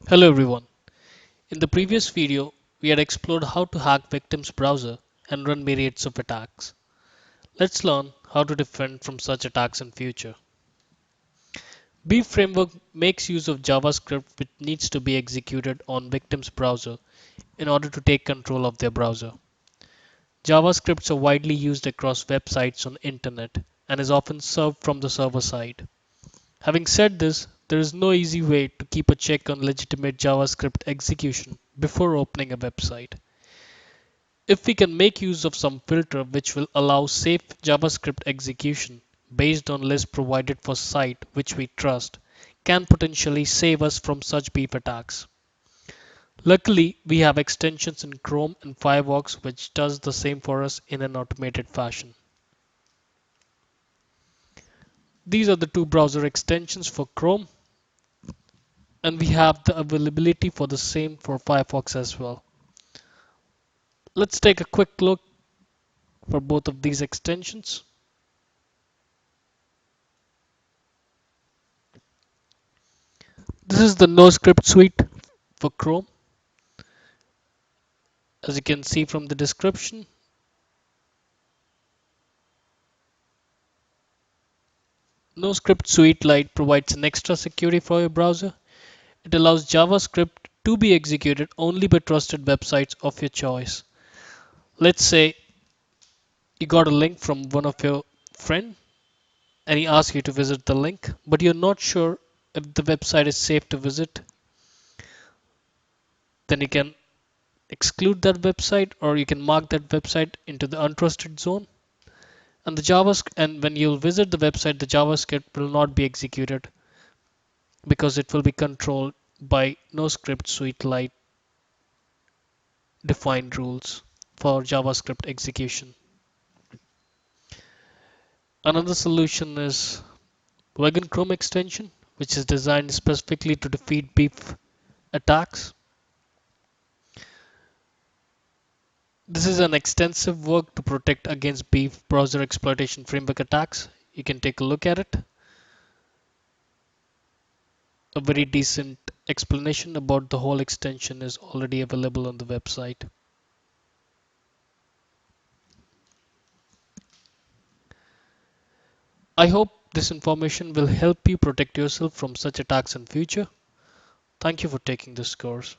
Hello everyone. In the previous video, we had explored how to hack victims' browser and run myriads of attacks. Let's learn how to defend from such attacks in future. Beef framework makes use of JavaScript which needs to be executed on victims' browser in order to take control of their browser. JavaScripts are widely used across websites on internet and is often served from the server side. Having said this, there is no easy way to keep a check on legitimate JavaScript execution before opening a website. If we can make use of some filter which will allow safe JavaScript execution based on list provided for site which we trust, can potentially save us from such beef attacks. Luckily, we have extensions in Chrome and Firefox which does the same for us in an automated fashion. These are the two browser extensions for Chrome, and we have the availability for the same for Firefox as well. Let's take a quick look for both of these extensions. This is the NoScript suite for Chrome. As you can see from the description, NoScript Suite Lite provides an extra security for your browser. It allows JavaScript to be executed only by trusted websites of your choice. Let's say you got a link from one of your friend and he asks you to visit the link, but you're not sure if the website is safe to visit, then you can exclude that website or you can mark that website into the untrusted zone. And when you'll visit the website, the JavaScript will not be executed because it will be controlled by NoScript Suite Lite defined rules for JavaScript execution. Another solution is Wagon Chrome extension, which is designed specifically to defeat beef attacks. This is an extensive work to protect against beef browser exploitation framework attacks. You can take a look at it. A very decent explanation about the whole extension is already available on the website. I hope this information will help you protect yourself from such attacks in future. Thank you for taking this course.